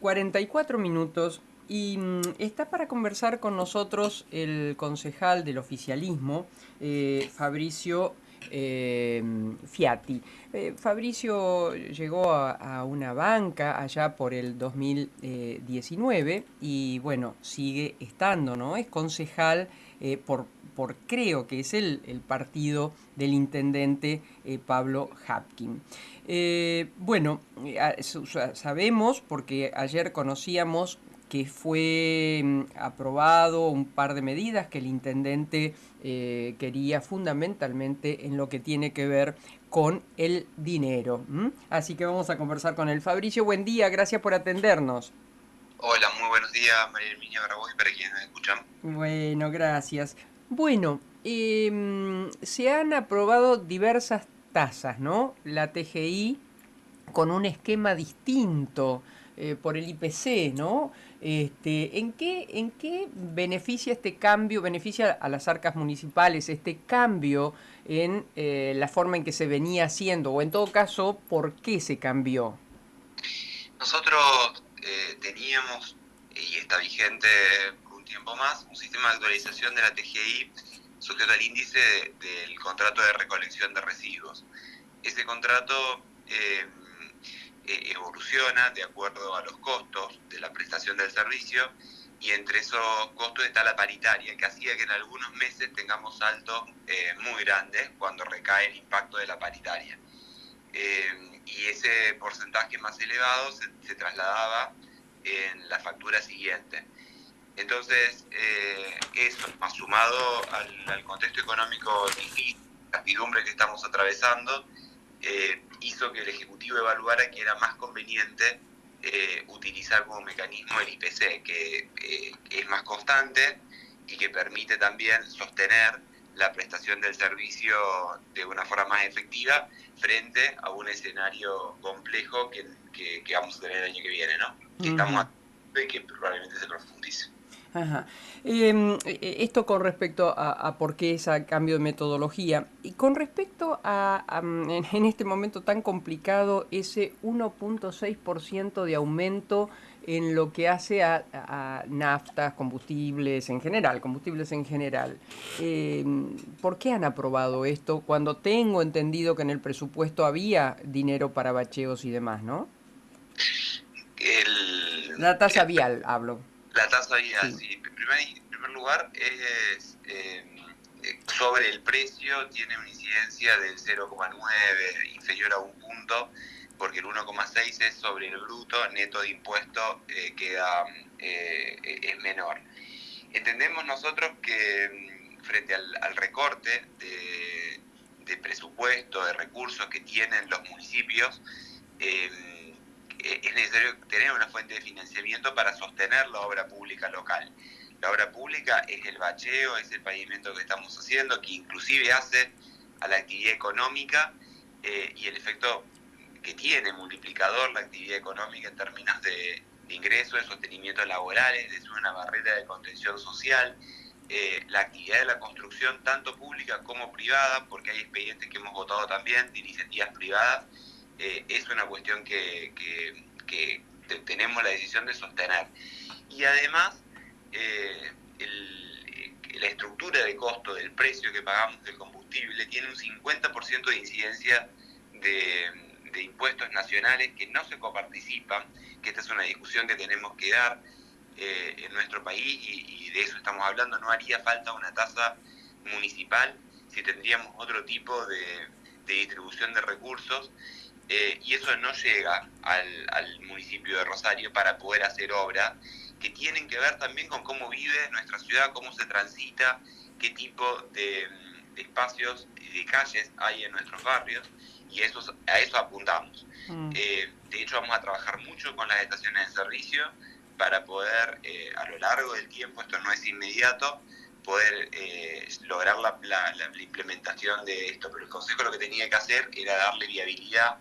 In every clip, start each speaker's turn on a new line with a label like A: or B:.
A: 44 minutos y está para conversar con nosotros el concejal del oficialismo, Fabricio Fiati. Fabricio llegó a una banca allá por el 2019 y bueno, sigue estando, ¿no? Es concejal por creo que es el partido del intendente Pablo Hapkin. Bueno, sabemos, porque ayer conocíamos que fue aprobado un par de medidas que el intendente quería fundamentalmente en lo que tiene que ver con el dinero. Así que vamos a conversar con él. Fabricio, buen día, gracias por atendernos.
B: Hola, muy buenos días, María Herminia, para vos y para quienes nos escuchan.
A: Bueno, gracias. Bueno, se han aprobado diversas tasas, ¿no? La TGI con un esquema distinto por el IPC, ¿no? ¿En qué beneficia este cambio, beneficia a las arcas municipales este cambio en la forma en que se venía haciendo? O en todo caso, ¿por qué se cambió?
B: Nosotros teníamos, y está vigente por un tiempo más, un sistema de actualización de la TGI sujeto al índice del contrato de recolección de residuos. Ese contrato evoluciona de acuerdo a los costos de la prestación del servicio, y entre esos costos está la paritaria, que hacía que en algunos meses tengamos saltos muy grandes cuando recae el impacto de la paritaria. Y ese porcentaje más elevado se trasladaba en la factura siguiente. Entonces, eso, más sumado al contexto económico difícil, la incertidumbre que estamos atravesando, hizo que el Ejecutivo evaluara que era más conveniente utilizar como mecanismo el IPC, que es más constante y que permite también sostener la prestación del servicio de una forma más efectiva frente a un escenario complejo que vamos a tener el año que viene, ¿no? Que estamos
A: Ujú.
B: haciendo y que probablemente se profundice.
A: Ajá. Esto con respecto a por qué ese cambio de metodología. Y con respecto en este momento tan complicado, ese 1,6% de aumento en lo que hace a naftas, combustibles en general. Eh, ¿Por qué han aprobado esto cuando tengo entendido que en el presupuesto había dinero para bacheos y demás, ¿no?
B: El,
A: La tasa
B: el
A: vial, hablo.
B: La tasa guía,
A: Sí.
B: sí. En primer lugar, es sobre el precio, tiene una incidencia del 0,9, inferior a un punto, porque el 1,6 es sobre el bruto, neto de impuesto es menor. Entendemos nosotros que frente al recorte de presupuesto, de recursos que tienen los municipios, es necesario tener una fuente de financiamiento para sostener la obra pública local. La obra pública es el bacheo, es el pavimento que estamos haciendo, que inclusive hace a la actividad económica, y el efecto que tiene multiplicador la actividad económica en términos de ingresos, de sostenimiento laborales, es una barrera de contención social. La actividad de la construcción, tanto pública como privada, porque hay expedientes que hemos votado también de iniciativas privadas, es una cuestión que tenemos la decisión de sostener. Y además, la estructura de costo del precio que pagamos del combustible tiene un 50% de incidencia de impuestos nacionales que no se coparticipan, que esta es una discusión que tenemos que dar en nuestro país, y de eso estamos hablando. No haría falta una tasa municipal si tendríamos otro tipo de distribución de recursos, y eso no llega al municipio de Rosario para poder hacer obras que tienen que ver también con cómo vive nuestra ciudad, cómo se transita, qué tipo de espacios y de calles hay en nuestros barrios, y a eso apuntamos.
A: Mm.
B: De hecho, vamos a trabajar mucho con las estaciones de servicio para poder, a lo largo del tiempo, esto no es inmediato, poder lograr la implementación de esto. Pero el Consejo lo que tenía que hacer era darle viabilidad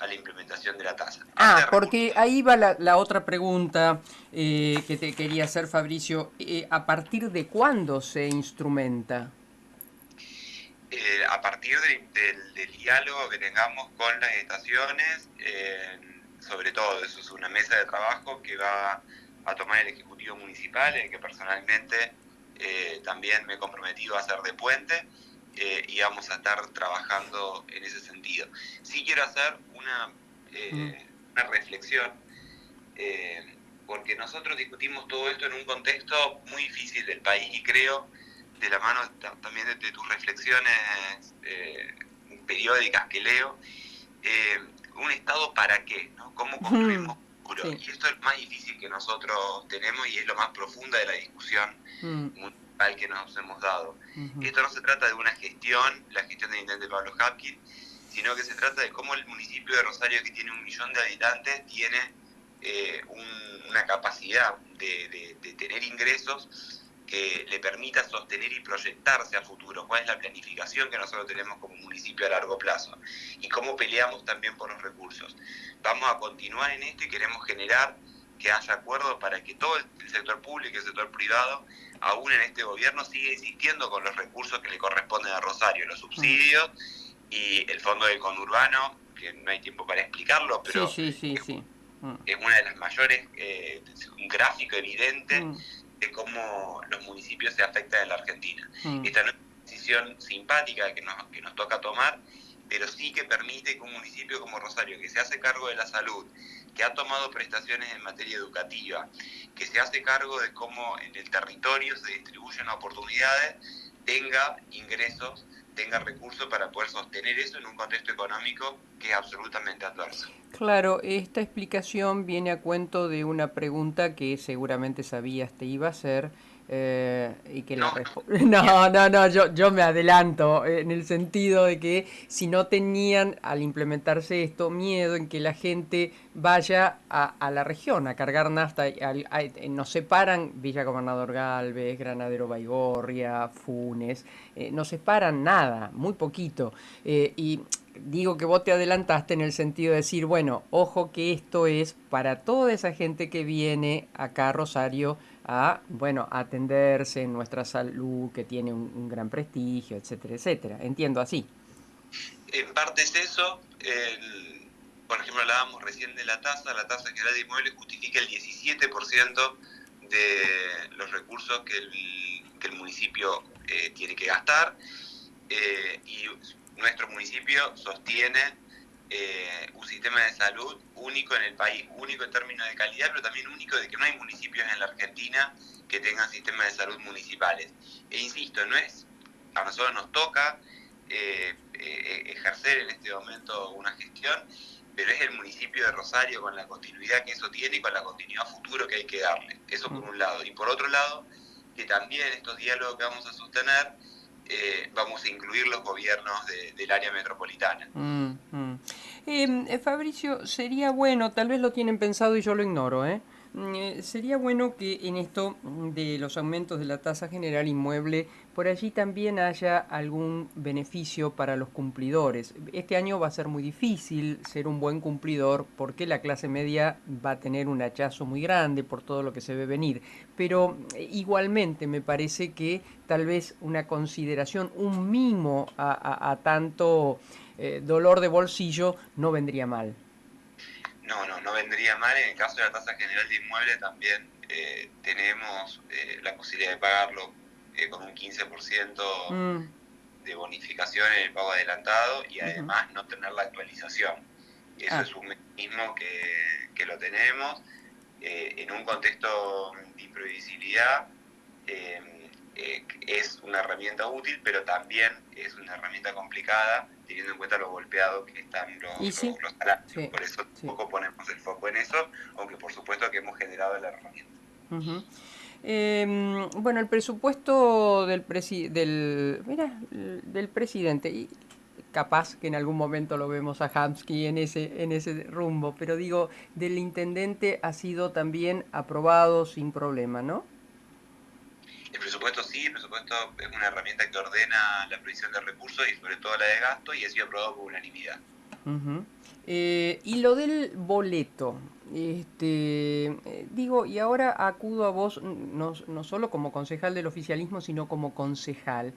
B: a la implementación de la tasa.
A: Porque ahí va la otra pregunta que te quería hacer, Fabricio. ¿A partir de cuándo se instrumenta?
B: A partir del diálogo que tengamos con las estaciones, sobre todo, eso es una mesa de trabajo que va a tomar el Ejecutivo Municipal, el que personalmente también me he comprometido a hacer de puente, y vamos a estar trabajando en ese sentido. Sí quiero hacer una reflexión, porque nosotros discutimos todo esto en un contexto muy difícil del país y creo, de la mano también de tus reflexiones periódicas que leo, un Estado para qué, ¿no? ¿Cómo construimos un futuro?
A: Sí.
B: Y esto es lo más difícil que nosotros tenemos y es lo más profunda de la discusión municipal que nos hemos dado. Esto no se trata de una gestión, la gestión del intendente Pablo Hapkin, sino que se trata de cómo el municipio de Rosario, que tiene 1 millón de habitantes, tiene una capacidad de tener ingresos que le permita sostener y proyectarse a futuro, cuál es la planificación que nosotros tenemos como municipio a largo plazo y cómo peleamos también por los recursos. Vamos a continuar en esto y queremos generar que haya acuerdos para que todo el sector público y el sector privado, aún en este gobierno, siga insistiendo con los recursos que le corresponden a Rosario, los subsidios y el fondo del conurbano, que no hay tiempo para explicarlo, pero
A: Sí.
B: es una de las mayores, un gráfico evidente de cómo los municipios se afectan en la Argentina. Esta no es una decisión simpática que nos toca tomar, pero sí que permite que un municipio como Rosario, que se hace cargo de la salud, que ha tomado prestaciones en materia educativa, que se hace cargo de cómo en el territorio se distribuyen oportunidades, tenga ingresos, tenga recursos para poder sostener eso en un contexto económico que es absolutamente adverso.
A: Claro, esta explicación viene a cuento de una pregunta que seguramente sabías te iba a hacer, y que la
B: No,
A: No, yo me adelanto en el sentido de que si no tenían al implementarse esto miedo en que la gente vaya a la región a cargar nafta, nos separan Villa Gobernador Galvez, Granadero Baigorria, Funes, nos separan nada, muy poquito, y digo que vos te adelantaste en el sentido de decir, bueno, ojo que esto es para toda esa gente que viene acá a Rosario a, bueno, a atenderse en nuestra salud, que tiene un gran prestigio, etcétera, etcétera. Entiendo así.
B: en parte es eso. Por ejemplo, hablábamos recién de la tasa general de inmuebles justifica el 17% de los recursos que el municipio tiene que gastar, y nuestro municipio sostiene un sistema de salud único en el país, único en términos de calidad, pero también único de que no hay municipios en la Argentina que tengan sistemas de salud municipales. E insisto, no es, a nosotros nos toca ejercer en este momento una gestión, pero es el municipio de Rosario, con la continuidad que eso tiene y con la continuidad futuro que hay que darle. Eso por un lado. Y por otro lado, que también estos diálogos que vamos a sostener, vamos a incluir los gobiernos del área metropolitana.
A: Fabricio, sería bueno, tal vez lo tienen pensado y yo lo ignoro, sería bueno que en esto de los aumentos de la tasa general inmueble, por allí también haya algún beneficio para los cumplidores. Este año va a ser muy difícil ser un buen cumplidor porque la clase media va a tener un hachazo muy grande por todo lo que se ve venir. Pero igualmente me parece que tal vez una consideración, un mimo a tanto dolor de bolsillo no vendría mal.
B: No vendría mal. En el caso de la tasa general de inmueble también tenemos la posibilidad de pagarlo con un 15% de bonificación en el pago adelantado y además no tener la actualización. Eso es un mecanismo que lo tenemos en un contexto de imprevisibilidad. Es una herramienta útil, pero también es una herramienta complicada, teniendo en cuenta lo golpeados que están los salarios. Sí, por eso tampoco ponemos el foco en eso, aunque por supuesto que hemos generado la herramienta.
A: Bueno, el presupuesto del presidente, y capaz que en algún momento lo vemos a Hamsky en ese rumbo, pero digo, del intendente ha sido también aprobado sin problema, ¿no?
B: El presupuesto sí, el presupuesto es una herramienta que ordena la provisión de recursos y sobre todo la de gasto, y ha sido aprobado por unanimidad.
A: Y lo del boleto, digo, y ahora acudo a vos no solo como concejal del oficialismo, sino como concejal.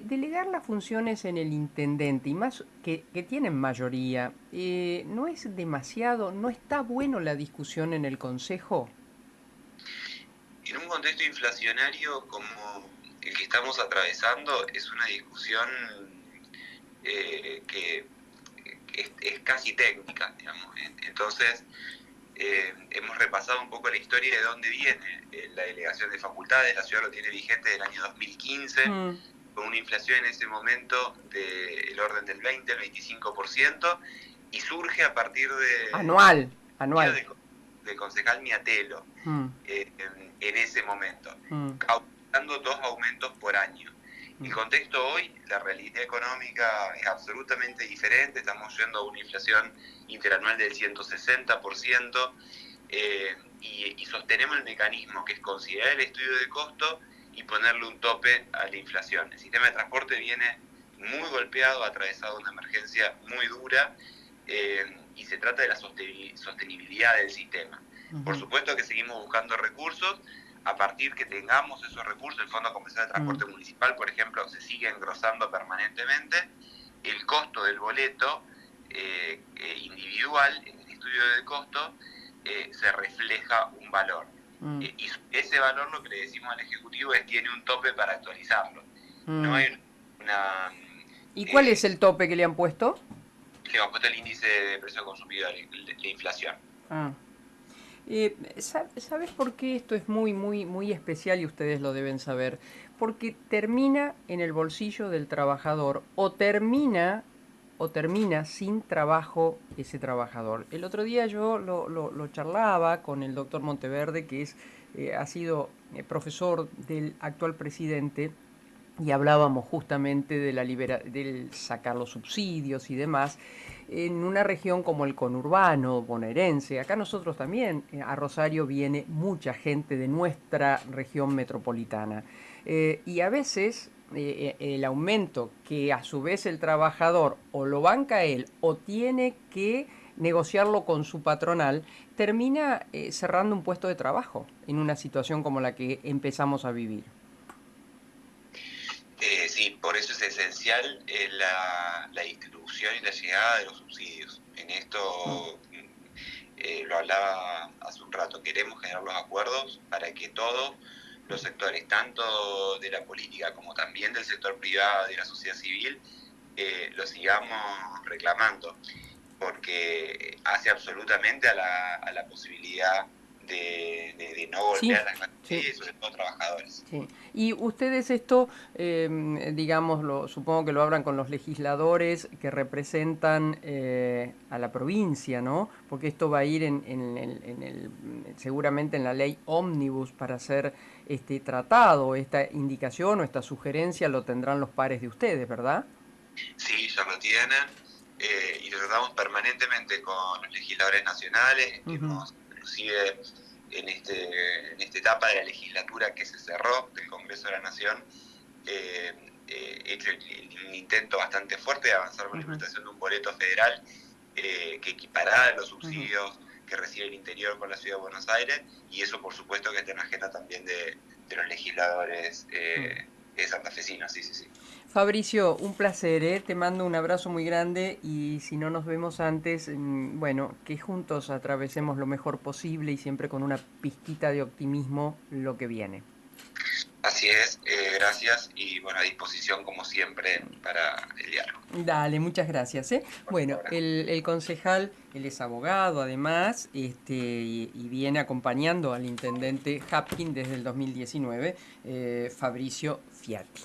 A: delegar las funciones en el intendente, y más que tienen mayoría, ¿no es demasiado, no está bueno la discusión en el Consejo?
B: En un contexto inflacionario como el que estamos atravesando, es una discusión que es casi técnica, digamos. Entonces, hemos repasado un poco la historia de dónde viene la delegación de facultades. La ciudad lo tiene vigente del año 2015, con una inflación en ese momento del orden del 20 al 25%, y surge a partir
A: Anual, anual.
B: del concejal Miatelo, en ese momento, causando 2 aumentos por año. El contexto hoy, la realidad económica es absolutamente diferente, estamos yendo a una inflación interanual del 160%, y sostenemos el mecanismo que es considerar el estudio de costo y ponerle un tope a la inflación. El sistema de transporte viene muy golpeado, ha atravesado una emergencia muy dura, y se trata de la sostenibilidad del sistema. Por supuesto que seguimos buscando recursos. A partir que tengamos esos recursos, el Fondo de Compensación de Transporte Municipal, por ejemplo, se sigue engrosando permanentemente. El costo del boleto individual en el estudio de costo se refleja un valor. Y ese valor, lo que le decimos al Ejecutivo es: tiene un tope para actualizarlo. No hay una...
A: ¿Y cuál es el tope que le han puesto?
B: Le hemos puesto el índice de precio consumidor, la inflación.
A: ¿Sabes por qué esto es muy especial, y ustedes lo deben saber? Porque termina en el bolsillo del trabajador, o termina sin trabajo ese trabajador. El otro día yo lo charlaba con el doctor Monteverde, que ha sido profesor del actual presidente, y hablábamos justamente de del sacar los subsidios y demás, en una región como el conurbano bonaerense. Acá nosotros también, a Rosario viene mucha gente de nuestra región metropolitana. Y a veces el aumento que a su vez el trabajador o lo banca él o tiene que negociarlo con su patronal, termina cerrando un puesto de trabajo en una situación como la que empezamos a vivir.
B: Sí, por eso es esencial la distribución y la llegada de los subsidios. En esto lo hablaba hace un rato, queremos generar los acuerdos para que todos los sectores, tanto de la política como también del sector privado, de la sociedad civil, lo sigamos reclamando, porque hace absolutamente a la posibilidad de no golpear a las clases, sobre todo trabajadores.
A: Sí. Y ustedes esto, digamos, supongo que lo hablan con los legisladores que representan a la provincia, ¿no? Porque esto va a ir seguramente en la ley ómnibus para ser tratado. Esta indicación o esta sugerencia lo tendrán los pares de ustedes, ¿verdad?
B: Sí, ya lo tienen, y lo tratamos permanentemente con los legisladores nacionales. Hemos, inclusive en esta etapa de la legislatura que se cerró del Congreso de la Nación, hecho un intento bastante fuerte de avanzar con la implementación de un boleto federal que equipará los subsidios que recibe el interior con la Ciudad de Buenos Aires, y eso por supuesto que está en la agenda también de los legisladores santafesinos. Sí, sí, sí.
A: Fabricio, un placer, ¿eh? Te mando un abrazo muy grande, y si no nos vemos antes, bueno, que juntos atravesemos lo mejor posible y siempre con una pizquita de optimismo lo que viene.
B: Así es, gracias, y bueno, a disposición como siempre para el diálogo.
A: Dale, muchas gracias, ¿eh? Bueno, el concejal, él es abogado además, y viene acompañando al intendente Hapkin desde el 2019, Fabricio Fiati.